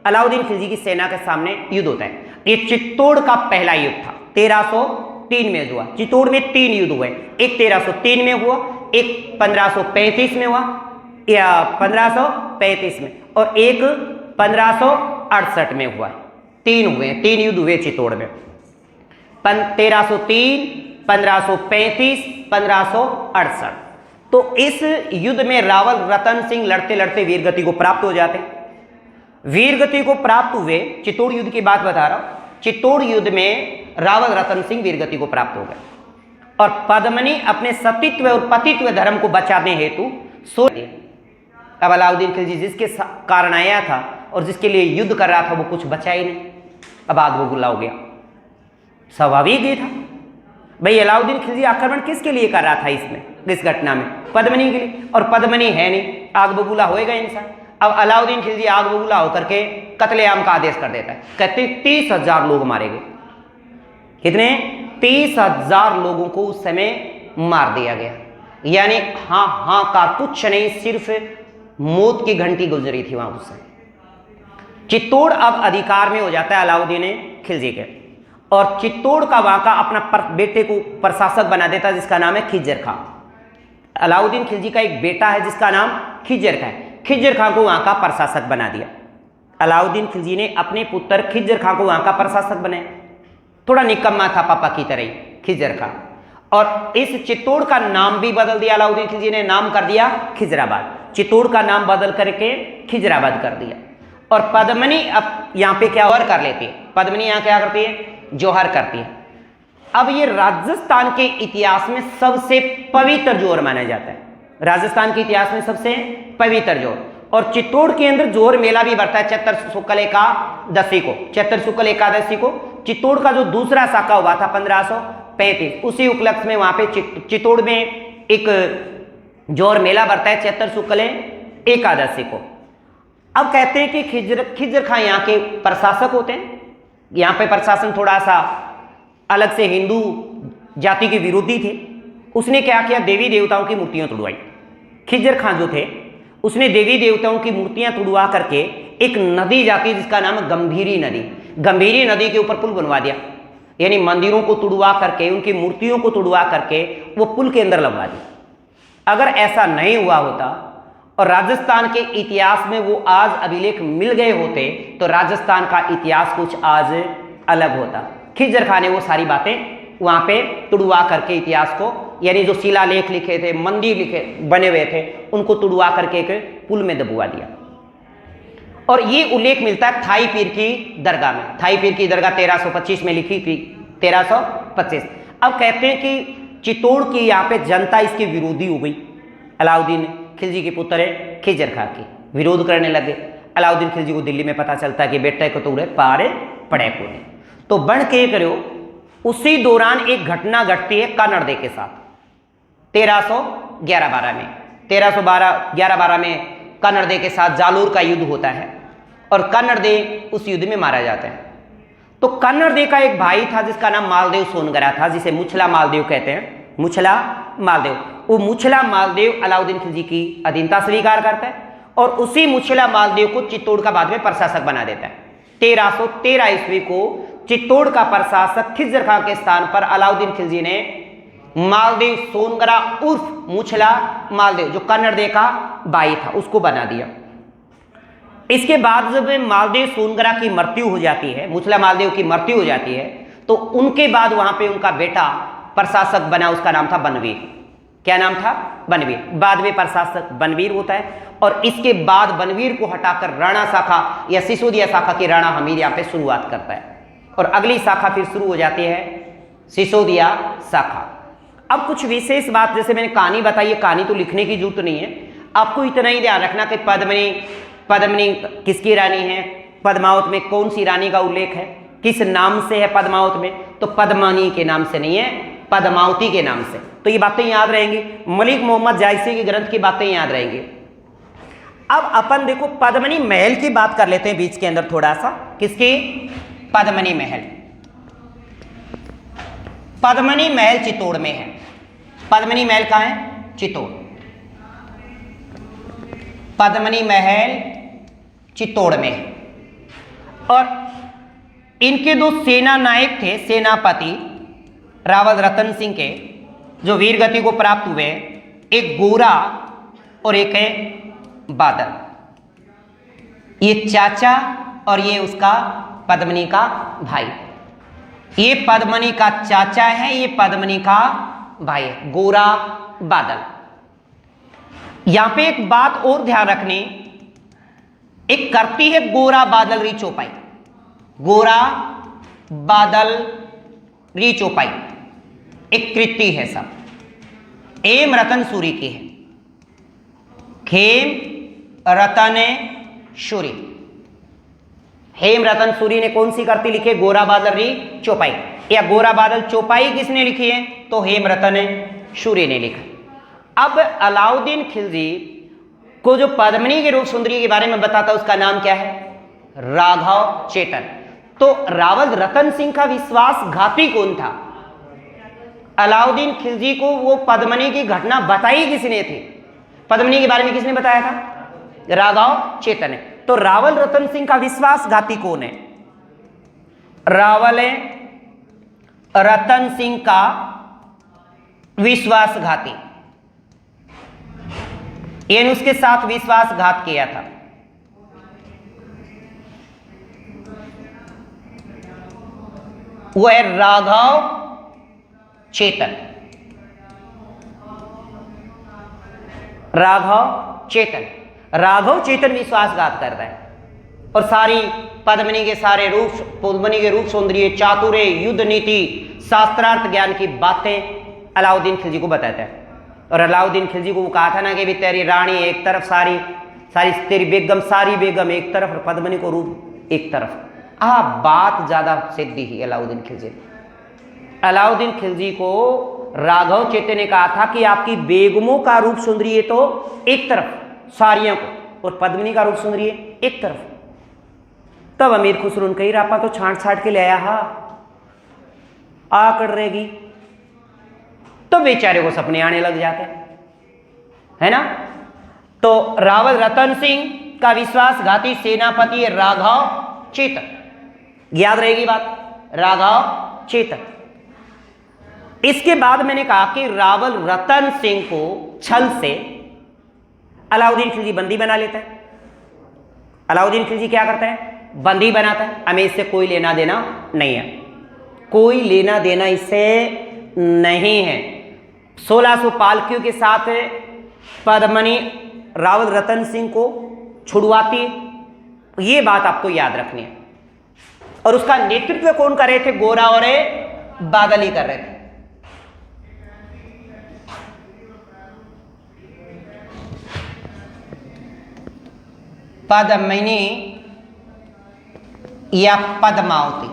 अलाउद्दीन खिलजी की सेना के सामने युद्ध होता है। ये चित्तौड़ का पहला युद्ध था, 1303 में हुआ। चित्तौड़ में 3 युद्ध हुए, एक 1303 में हुआ, एक 1535 में हुआ या 1535 में, और एक 1568 में हुआ। 3 हुए, 3 युद्ध हुए चित्तौड़ में। 1303, 1535, 1568। तो इस युद्ध में रावल रतन सिंह लड़ते लड़ते वीरगति को प्राप्त हो जाते। वीरगति को प्राप्त हुए, चित्तौड़ युद्ध की बात बता रहा हूं। चित्तौड़ युद्ध में रावल रतन सिंह वीरगति को प्राप्त हो गए और पद्मनी अपने सतीत्व और पतित्व धर्म को बचाने हेतु सो दिए। अब अलाउद्दीन खिलजी जिसके कारण आया था और जिसके लिए युद्ध कर रहा था वो कुछ बचा ही नहीं। अब आग बबूला हो गया। स्वाभाविक ही था भाई, अलाउद्दीन खिलजी आक्रमण किसके लिए कर रहा था इसमें, इस घटना में? पद्मनी के लिए। और पद्मनी है नहीं, आग बबूला होएगा इंसान। अब अलाउद्दीन खिलजी आग बबूला होकर के कत्लेआम का आदेश कर देता है। कहते 30,000 लोग मारे गए। कितने? 30,000 लोगों को उस समय मार दिया गया। यानी हाँ का कुछ नहीं, सिर्फ मौत की घंटी गुजरी थी वहां उस समय। चित्तौड़ अब अधिकार में हो जाता है अलाउद्दीन खिलजी के, और चित्तौड़ का वहां का अपना बेटे को प्रशासक बना देता है जिसका नाम है खिज्जर खां। अलाउद्दीन खिलजी का एक बेटा है जिसका नाम खिज्जर खां है। खिज्जर खां को वहां का प्रशासक बना दिया। अलाउद्दीन खिलजी ने अपने पुत्र खिज्जर खां को वहां का प्रशासक बनाया। थोड़ा निकम्मा था पापा की तरह ही खिज्जर खां। और इस चित्तौड़ का नाम भी बदल दिया अलाउद्दीन खिलजी ने, नाम कर दिया खिजराबाद। चित्तौड़ का नाम बदल करके खिजराबाद कर दिया। और पद्मनी अब यहाँ पे क्या और कर लेती है? पद्मनी यहाँ क्या करती है? जोहर करती है। अब ये राजस्थान के इतिहास में सबसे पवित्र जोहर माना जाता है। राजस्थान के इतिहास में सबसे पवित्र जोहर। और चित्तौड़ के अंदर जोहर मेला भी बढ़ता है चैत्र शुक्ल एकादशी को। चैत्र शुक्ल एकादशी को चित्तौड़ का जो दूसरा शाखा हुआ था 1535, उसी उपलक्ष्य में वहां पे चित्तौड़ में एक जोहर मेला बढ़ता है चैत्र शुक्ल एकादशी को। अब कहते हैं कि खिज्जर खां यहाँ के प्रशासक होते हैं। यहाँ पे प्रशासन थोड़ा सा अलग से हिंदू जाति के विरोधी थे। उसने क्या किया? देवी देवताओं की मूर्तियां तुड़वाई। खिज्जर खां जो थे उसने देवी देवताओं की मूर्तियां तुड़वा करके एक नदी जाती है जिसका नाम है गंभीरी नदी। गंभीरी नदी के ऊपर पुल बनवा दिया। यानी मंदिरों को तुड़वा करके, उनकी मूर्तियों को तुड़वा करके वो पुल के अंदर लगवा दिया। अगर ऐसा नहीं हुआ होता और राजस्थान के इतिहास में वो आज अभिलेख मिल गए होते तो राजस्थान का इतिहास कुछ आज अलग होता। खिज्जर खां ने वो सारी बातें वहां पे तुड़वा करके इतिहास को यानी जो शिलालेख लिखे थे, मंदिर लिखे बने हुए थे, उनको तुड़वा करके एक पुल में दबवा दिया। और ये उल्लेख मिलता है थाई पीर की दरगाह में। थाई पीर की दरगाह 1325 में लिखी थी, 1325। अब कहते हैं कि चित्तौड़ की यहाँ पे जनता इसकी विरोधी हो गई। अलाउद्दीन खिलजी के पुत्र है खिजर खां की विरोध करने लगे। अलाउद्दीन खिलजी को दिल्ली में पता चलता है कि बेटे को तोड़े पारे पड़े को नहीं, तो बन के करो। उसी दौरान एक घटना घटती है कन्नड़ के साथ 1311-12 में। 1311-12 में कन्नड़ के साथ जालोर का युद्ध होता है और कन्नड़ उस युद्ध में मारा जाता है। तो कन्नड़ का एक भाई था जिसका नाम मालदेव सोनगरा था, जिसे मुछला मालदेव कहते हैं। मुछला मालदेव, वो मुछला मालदेव अलाउद्दीन खिलजी की अधीनता स्वीकार करता है और उसी मुछला मालदेव को चित्तौड़ का बाद में प्रशासक बना देता है। 1313 ईस्वी को चित्तौड़ का प्रशासक खिजर खां के स्थान पर अलाउद्दीन खिलजी ने मालदेव सोनगरा उर्फ मुछला मालदेव, जो कन्नड़ का भाई था, उसको बना दिया। इसके बाद जब मालदेव सोनगरा की मृत्यु हो जाती है, मुछला मालदेव की मृत्यु हो जाती है, तो उनके बाद वहां पे उनका बेटा प्रशासक बना, उसका नाम था बनवीर। क्या नाम था? बनवीर। बाद में प्रशासक बनवीर होता है और इसके बाद बनवीर को हटाकर राणा शाखा या सिसोदिया शाखा की राणा हमीर यहाँ पे शुरुआत करता है और अगली शाखा फिर शुरू हो जाती है सिसोदिया शाखा। अब कुछ विशेष बात, जैसे मैंने कहानी बताई है, कहानी तो लिखने की जरूरत नहीं है, आपको इतना ही ध्यान रखना कि पद्मिनी किसकी रानी है, पद्मावत में कौन सी रानी का उल्लेख है, किस नाम से है पद्मावत में, तो पद्मनी के नाम से नहीं है, पद्मावती के नाम से। तो ये बातें याद रहेंगी। मलिक मोहम्मद जायसी के ग्रंथ की बातें याद रहेंगी। अब अपन देखो पद्मनी महल की बात कर लेते हैं बीच के अंदर थोड़ा सा। किसकी? पद्मनी महल। पद्मनी महल चित्तौड़ में है। पद्मनी महल कहाँ है? चित्तौड़। पद्मनी महल चित्तौड़ में है। और इनके दो सेना नायक थे, सेनापति रावल रतन सिंह के, जो वीर गति को प्राप्त हुए, एक गोरा और एक है बादल। ये चाचा और ये उसका पद्मनी का भाई। ये पद्मनी का चाचा है, ये पद्मनी का भाई है, गोरा बादल। यहां पे एक बात और ध्यान रखनी, एक करती है गोरा बादल री चौपाई। गोरा बादल री चौपाई एक कृति है सब, हेम रतन सूरी की है। खेम रतन सूरी, हेम रतन सूरी ने कौन सी करती लिखी? गोरा बादल री चौपाई। या गोरा बादल चौपाई किसने लिखी है? तो हेम रतन सूरी ने लिखा। अब अलाउद्दीन खिलजी को जो पद्मिनी के रूप सुंदरी के बारे में बताता उसका नाम क्या है? राघव चेतन। तो रावल रतन सिंह का विश्वासघाती कौन था? अलाउद्दीन खिलजी को वो पद्मिनी की घटना बताई किसने थी? पद्मिनी के बारे में किसने बताया था? राघव चेतन ने। तो रावल रतन सिंह का विश्वासघाती कौन है? रावल रतन सिंह का विश्वासघाती, यानी उसके साथ विश्वासघात किया था। वो है राघव चेतन। राघव चेतन, राघव चेतन विश्वासघात करता है और सारी पद्मिनी के सारे रूप, पद्मिनी के रूप सौंदर्य, चातुर्य, युद्ध नीति, शास्त्रार्थ ज्ञान की बातें अलाउद्दीन खिलजी को बताता है। और अलाउद्दीन खिलजी को वो कहा था ना कि भी तेरी रानी एक तरफ, सारी तेरी बेगम, सारी बेगम एक तरफ और पद्मिनी को रूप एक तरफ। बात ज्यादा सिद्धि ही अलाउद्दीन खिलजी। अलाउद्दीन खिलजी को राघव चेतन ने कहा था कि आपकी बेगमों का रूप सुंदरी तो एक तरफ सारियों को, और पद्मिनी का रूप सुंदरी एक तरफ। तब अमीर खुसरो ने कही रापा तो छांट छाट के ले आया, आकड़ रहेगी। तो बेचारे को सपने आने लग जाते है ना। तो रावल रतन सिंह का विश्वासघाती सेनापति राघव चेतन, याद रहेगी बात, राघव चेतन। इसके बाद मैंने कहा कि रावल रतन सिंह को छल से अलाउद्दीन खिलजी बंदी बना लेता है। अलाउद्दीन खिलजी क्या करता है? बंदी बनाता है। हमें इससे कोई लेना देना नहीं है, कोई लेना देना इससे नहीं है। 1600 पालकियों के साथ पद्मनी रावल रतन सिंह को छुड़वाती है। ये बात आपको याद रखनी है। और उसका नेतृत्व कौन कर रहे थे? गोरा और बादल ही कर रहे थे। पद्मिनी या पद्मावती।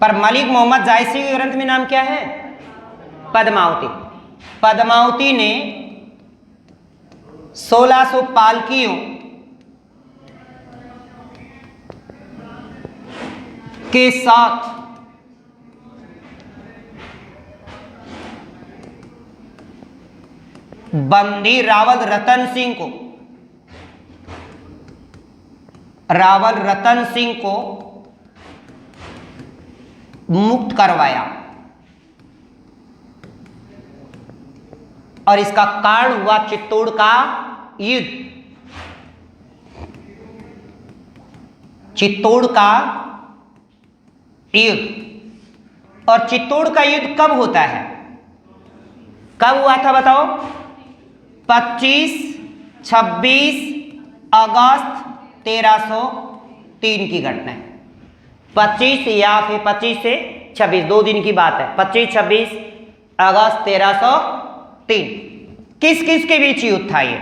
पर मलिक मोहम्मद जायसी के ग्रंथ में नाम क्या है? पद्मावती। पद्मावती ने 1600 पालकियों के साथ बंदी रावल रतन सिंह को मुक्त करवाया। और इसका कारण हुआ चित्तौड़ का युद्ध। चित्तौड़ का युद्ध। और चित्तौड़ का युद्ध कब होता है? कब हुआ था बताओ? 25-26 अगस्त 1303 की घटना है। 25 या फिर 25 से 26, 2 दिन की बात है। 25-26 अगस्त 1303। किस किस के बीच युद्ध था ये?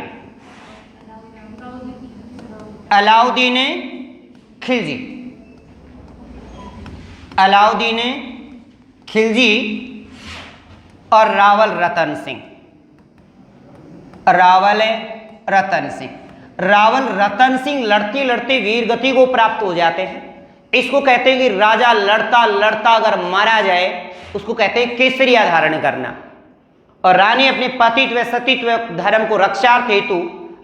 अलाउद्दीन खिलजी। अलाउद्दीन खिलजी और रावल रतन सिंह। रावल रतन सिंह लड़ते लड़ते वीर गति को प्राप्त हो जाते हैं। इसको कहते हैं कि राजा लड़ता लड़ता अगर मारा जाए उसको कहते हैं केसरिया धारण करना। और रानी अपने पतित्व सतीत्व धर्म को रक्षार्थ हेतु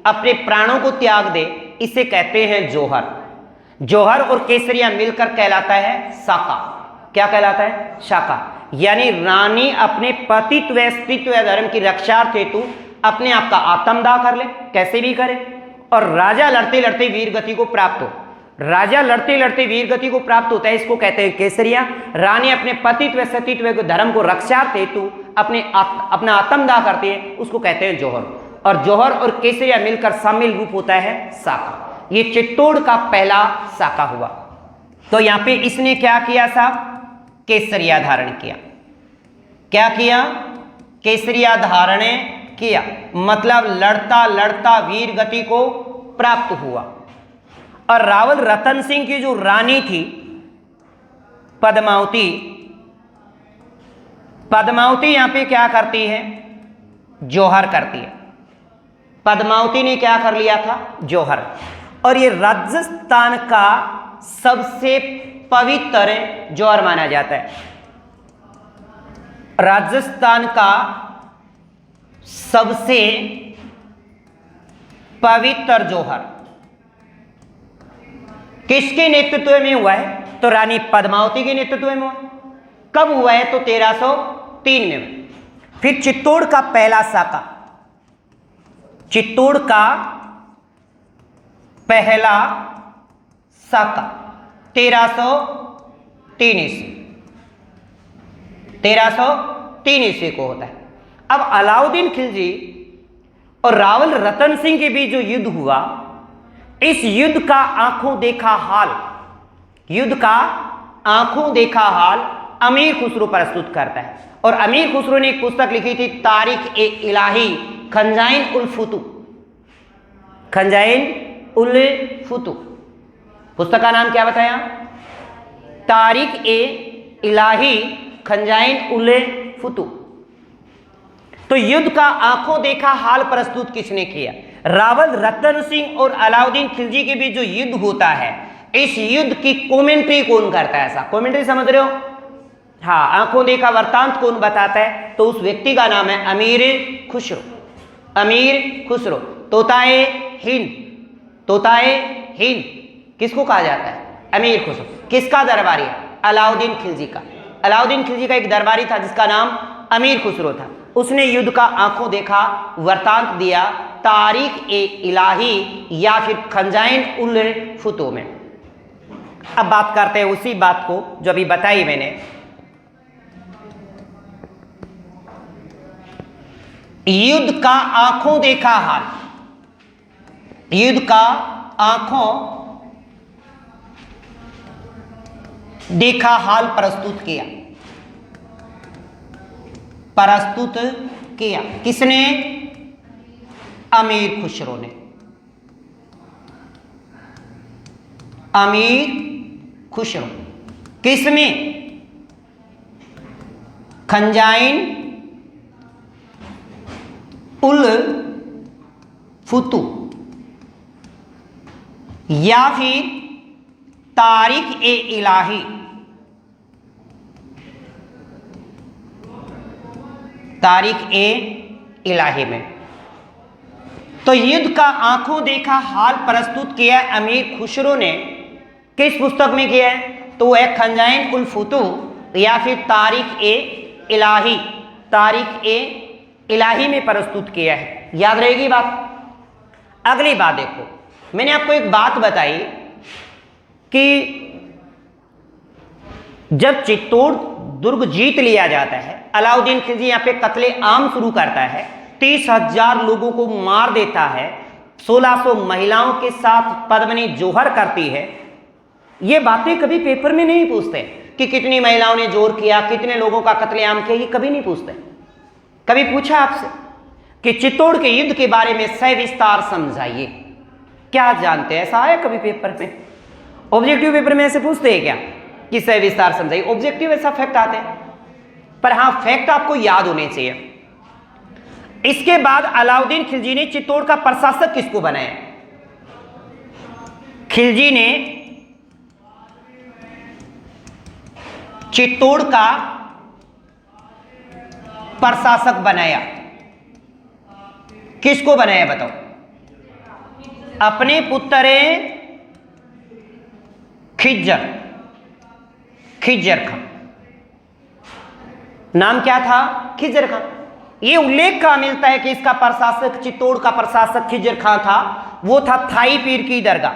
अपने प्राणों को त्याग दे, इसे कहते हैं जौहर। जौहर और केसरिया मिलकर कहलाता है साका। क्या कहलाता है? साका। यानी रानी अपने पतित्व अस्तित्व धर्म की रक्षार्थ हेतु अपने आप का आत्मदाह कर ले, कैसे भी करे। और राजा लड़ते लड़ते वीर गति को प्राप्त हो। राजा लड़ते लड़ते वीर गति को प्राप्त होता है, इसको कहते हैं केसरिया। रानी अपने पतित्व सतीत्व धर्म को रक्षार्थ हेतु अपना आत्मदाह करती है, उसको कहते हैं जौहर। और जौहर और केसरिया मिलकर सम्मिलित रूप होता है साका। ये चित्तौड़ का पहला साका हुआ। तो यहां पे इसने क्या किया साहब? केसरिया धारण किया। क्या किया? केसरिया धारण किया, मतलब लड़ता लड़ता वीर गति को प्राप्त हुआ। और रावल रतन सिंह की जो रानी थी पद्मावती, पद्मावती यहां पे क्या करती है? जौहर करती है। पद्मावती ने क्या कर लिया था? जौहर। और ये राजस्थान का सबसे पवित्र जौहर माना जाता है। राजस्थान का सबसे पवित्र जौहर किसके नेतृत्व में हुआ है? तो रानी पद्मावती के नेतृत्व में हुआ। कब हुआ है? तो 1303 में। फिर चित्तौड़ का पहला साका, चित्तौड़ का पहला साका 1303 ईस्वी को होता है। अब अलाउद्दीन खिलजी और रावल रतन सिंह के बीच जो युद्ध हुआ, इस युद्ध का आंखों देखा हाल अमीर खुसरो प्रस्तुत करता है। और अमीर खुसरो ने एक पुस्तक लिखी थी, तारीख ए इलाही खंजाइन उल फुतू। पुस्तक का नाम क्या बताया? तारीख ए इलाही खंजाइन उल फुतू। तो युद्ध का आंखों देखा हाल प्रस्तुत किसने किया? रावल रतन सिंह और अलाउद्दीन खिलजी के बीच जो युद्ध होता है, इस युद्ध की कमेंट्री कौन करता है? ऐसा कमेंट्री समझ रहे हो? हाँ, आंखों देखा वृत्तांत कौन बताता है? तो उस व्यक्ति का नाम है अमीर खुसरो। तोताए हिंद किसको कहा जाता है? अमीर खुसरो। किसका दरबारी है? अलाउद्दीन खिलजी का। अलाउद्दीन खिलजी का एक दरबारी था जिसका नाम अमीर खुसरो था। उसने युद्ध का आंखों देखा वृत्तांत दिया तारीख ए इलाही या फिर खंजाइन उल फुतू में। अब बात करते हैं उसी बात को जो अभी बताई मैंने। युद्ध का आंखों देखा हाल, युद्ध का आंखों देखा हाल प्रस्तुत किया, प्रस्तुत किया किसने? अमीर खुसरो ने, अमीर खुसरो। किसमें? खंजाइन उल फुतू या फिर तारीख ए इलाही, तारीख ए इलाही में। तो युद्ध का आंखों देखा हाल प्रस्तुत किया अमीर खुसरो ने, किस पुस्तक में किया है? तो वह खंजाइन उल फुतू या फिर तारीख ए इलाही, तारीख ए इलाही में प्रस्तुत किया है। याद रहेगी बात। अगली बात देखो, मैंने आपको एक बात बताई कि जब चित्तौड़ दुर्ग जीत लिया जाता है, अलाउद्दीन खिलजी यहाँ पे कत्ले आम शुरू करता है, 30,000 लोगों को मार देता है, 1600 महिलाओं के साथ पद्मिनी जोहर करती है। ये बातें कभी पेपर में नहीं पूछते कि कितनी महिलाओं ने जोर किया, कितने लोगों का कत्लेआम किया, ये कभी नहीं पूछते। कभी पूछा आपसे कि चित्तौड़ के युद्ध के बारे में सविस्तार समझाइए, क्या जानते हैं? ऐसा आया कभी पेपर में? ऑब्जेक्टिव पेपर में ऐसे पूछते हैं क्या कि सविस्तार समझाइए? ऑब्जेक्टिव ऐसा फैक्ट आते हैं, पर हाँ फैक्ट आपको याद होने चाहिए। इसके बाद अलाउद्दीन खिलजी ने चित्तौड़ का प्रशासक किसको बनाया? खिलजी ने चित्तौड़ का प्रशासक बनाया। किसको बनाया बताओ? अपने पुत्र खिज्जर, खिज्जर खां। नाम क्या था? खिज्जर खां। ये उल्लेख कहां मिलता है कि इसका प्रशासक, चित्तौड़ का प्रशासक खिज्जर खां था? वो था थाई पीर की दरगाह।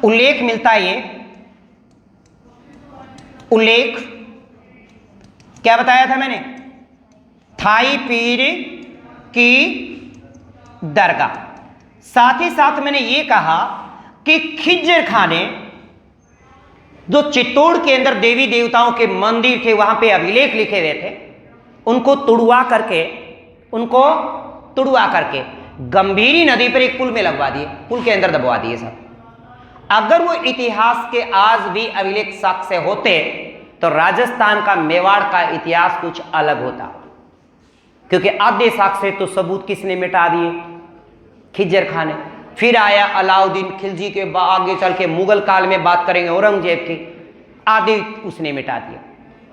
उल्लेख मिलता है, ये उल्लेख क्या बताया था मैंने? थाई पीर की दरगाह। साथ ही साथ मैंने ये कहा कि खिज्जर खां ने जो चित्तौड़ के अंदर देवी देवताओं के मंदिर थे, वहां पे अभिलेख लिखे हुए थे, उनको तुड़वा करके गंभीरी नदी पर एक पुल में लगवा दिए, पुल के अंदर दबवा दिए सब। अगर वो इतिहास के आज भी अभिलेख साक्ष्य होते तो राजस्थान का, मेवाड़ का इतिहास कुछ अलग होता, क्योंकि आधे साक्ष्य तो सबूत किसने मिटा दिए? खिज्जर खां ने। फिर आया अलाउद्दीन खिलजी के आगे चल के मुगल काल में बात करेंगे औरंगजेब की, आधे उसने मिटा दिया।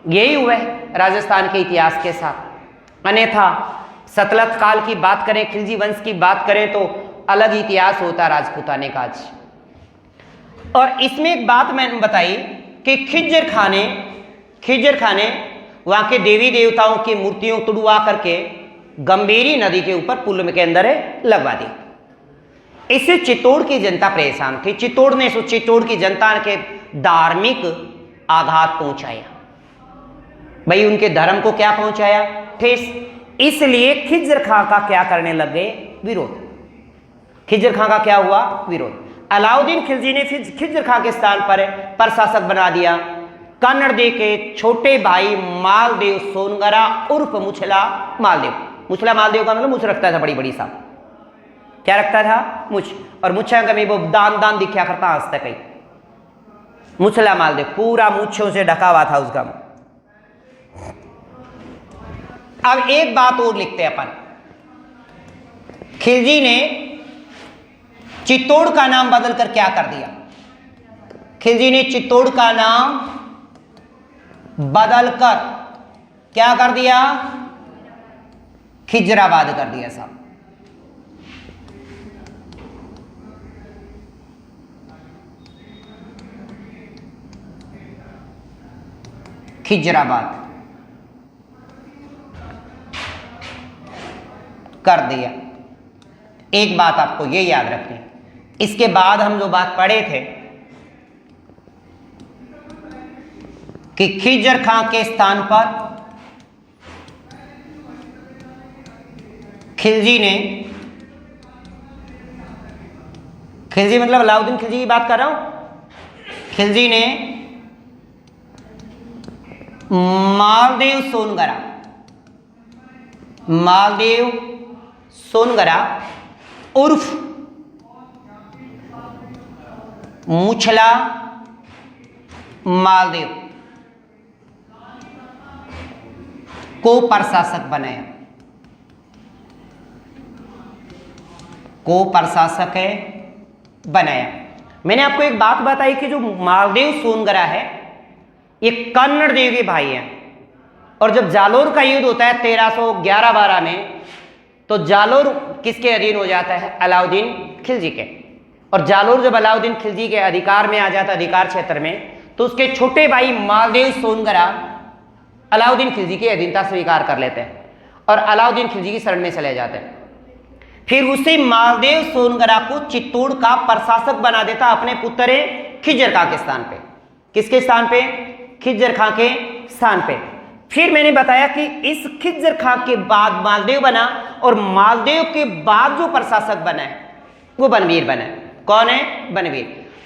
यही हुआ है राजस्थान के इतिहास के साथ। अन्यथा सतलज काल की बात करें, खिलजी वंश की बात करें तो अलग इतिहास होता राजपूताने का आज। और इसमें एक बात मैंने बताई कि खिज्जर खां ने वहां के देवी देवताओं की मूर्तियों तुड़वा करके गंभीरी नदी के ऊपर पुल के अंदर लगवा दी। इससे चित्तौड़ की जनता परेशान थी। चित्तौड़ की जनता के धार्मिक आघात पहुंचाया। भाई उनके धर्म को क्या पहुंचाया? ठेस। इसलिए खिज्जर खां का क्या करने लग गए? विरोध। खिज्जर खां का क्या हुआ? विरोध। अलाउद्दीन खिलजी ने फिर खिज्जर खां के स्थान पर प्रशासक बना दिया कन्नड़ देव के छोटे भाई मालदेव सोनगरा उर्फ मुछला मालदेव। मुछला मालदेव का मतलब मुछ रखता था, बड़ी बड़ी सा। क्या रखता था? मुछ। और मुछा कभी वो दान दिखा करता आज तक ही। मुछला मालदेव पूरा मुच्छों से ढका हुआ था उसका। अब एक बात और लिखते हैं अपन। खिलजी ने चित्तौड़ का नाम बदलकर क्या कर दिया? खिलजी ने चित्तौड़ का नाम बदलकर क्या कर दिया? खिजराबाद कर दिया साहब। खिजराबाद कर दिया। एक बात आपको ये याद रखनी, इसके बाद हम जो बात पढ़े थे कि खिज्जर खां के स्थान पर खिलजी ने, खिलजी मतलब अलाउद्दीन खिलजी की बात कर रहा हूं। खिलजी ने मालदेव सोनगरा, मालदेव सोनगरा उर्फ मुछला मालदेव को प्रशासक बनाया, को प्रशासक बनाया। मैंने आपको एक बात बताई कि जो मालदेव सोनगरा है ये कन्नड़ देव के भाई हैं, और जब जालोर का युद्ध होता है 1311-12 में, तो जालोर किसके अधीन हो जाता है? अलाउद्दीन खिलजी के। और जालोर जब अलाउद्दीन खिलजी के अधिकार में आ जाता है, अधिकार क्षेत्र में, तो उसके छोटे भाई मालदेव सोनगरा अलाउद्दीन खिलजी की अधीनता स्वीकार कर लेते हैं और अलाउद्दीन खिलजी की शरण में चले जाते हैं। फिर उसी मालदेव सोनगरा को चित्तौड़ का प्रशासक बना देता अपने पुत्र खिज्जर खां के स्थान पे। किसके स्थान पे? खिज्जर खां के स्थान पे। फिर मैंने बताया कि इस खिज्जर खां के बाद मालदेव बना, और मालदेव के बाद जो प्रशासक बना है वो बनवीर बना है। कौन है? बनवीर।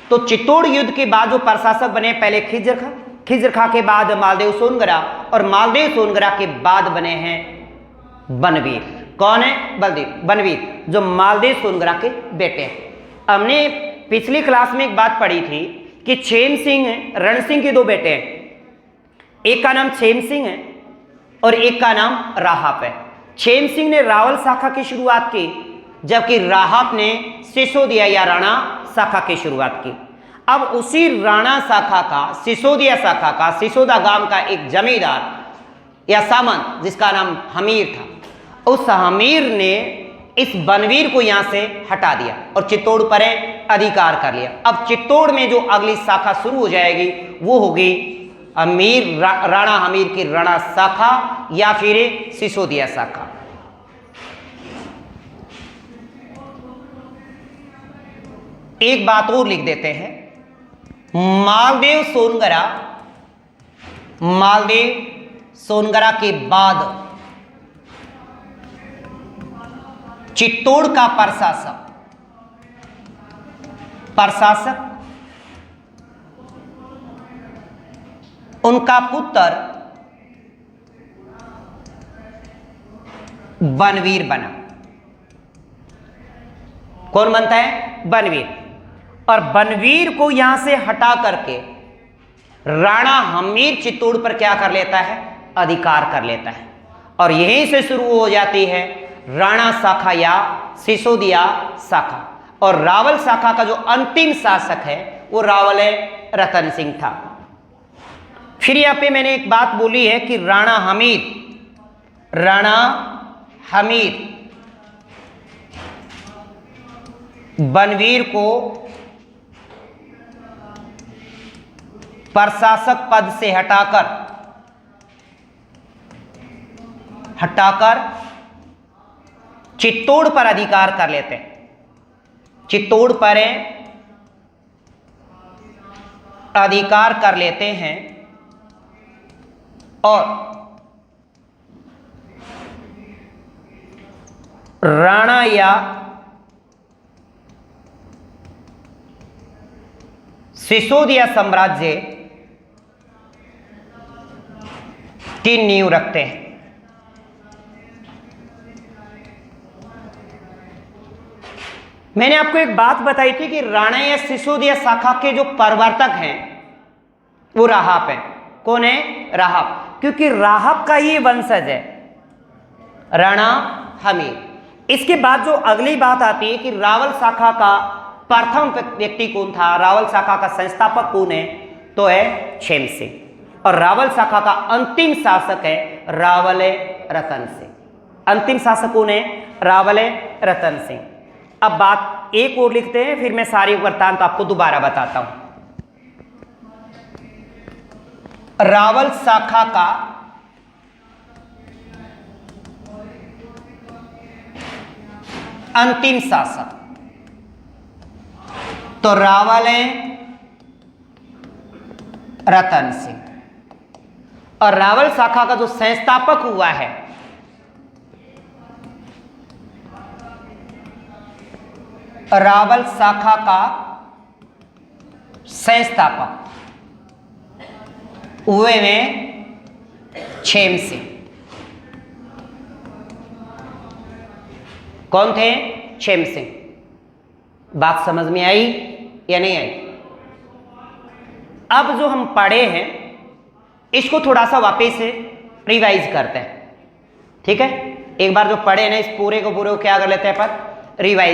तो चित्तौड़ युद्ध के बाद जो प्रशासक बने, पहले खिज्जर खां, खिज्जर खां के बाद मालदेव सोनगरा, और मालदेव सोनगरा के बाद बने हैं बनवीर। कौन है? बनवीर, जो मालदेव सोनगरा के बेटे हैं। हमने पिछली क्लास में एक बात पढ़ी थी कि छेम सिंह रण सिंह के दो बेटे हैं, एक का नाम छेम सिंह है और एक का नाम राहप है। छेम सिंह ने रावल शाखा की शुरुआत की, जबकि राहप ने सिसोदिया या राणा शाखा की शुरुआत की। अब उसी राणा शाखा का, सिसोदिया शाखा का, सिसोदा गांव का एक जमींदार या सामंत जिसका नाम हमीर था, उस हमीर ने इस बनवीर को यहां से हटा दिया और चित्तौड़ पर अधिकार कर लिया। अब चित्तौड़ में जो अगली शाखा शुरू हो जाएगी वो होगी राणा हमीर की राणा शाखा या फिर सिसोदिया शाखा। एक बात और लिख देते हैं, मालदेव सोनगरा के बाद चित्तौड़ का प्रशासक उनका पुत्र बनवीर बना। कौन बनता है? बनवीर। और बनवीर को यहां से हटा करके राणा हमीर चित्तौड़ पर क्या कर लेता है? अधिकार कर लेता है। और यहीं से शुरू हो जाती है राणा शाखा या सिसोदिया शाखा। और रावल शाखा का जो अंतिम शासक है वो रावल रतन सिंह था। फिर यहां पे मैंने एक बात बोली है कि राणा हमीर बनवीर को प्रशासक पद से हटाकर चित्तौड़ पर अधिकार कर लेते हैं। चित्तौड़ पर अधिकार कर लेते हैं और राणा या सिसोदिया साम्राज्य की नींव रखते हैं। मैंने आपको एक बात बताई थी कि राणा या सिसोदिया शाखा के जो प्रवर्तक हैं वो राहप है। कौन है? राहप, क्योंकि राहप का ही वंशज है राणा हमीर। इसके बाद जो अगली बात आती है कि रावल शाखा का प्रथम व्यक्ति कौन था, रावल शाखा का संस्थापक कौन है, तो है छेम सिंह। और रावल शाखा का अंतिम शासक है रावल रतन सिंह। अंतिम शासक कौन है? रावल रतन सिंह। अब बात एक और लिखते हैं, फिर मैं सारी वृत्तांत आपको दोबारा बताता हूं। रावल शाखा का अंतिम शासक तो रावल रतन सिंह, और रावल शाखा का जो संस्थापक हुआ है रावल शाखा का संस्थापक हुए में छेम सिंह। कौन थे? छेम सिंह। बात समझ में आई या नहीं आई? अब जो हम पढ़े हैं इसको थोड़ा सा वापस से रिवाइज करते हैं, ठीक है? एक बार जो पढ़े ना इस पूरे को क्या कर लेते हैं पर रिवाइज।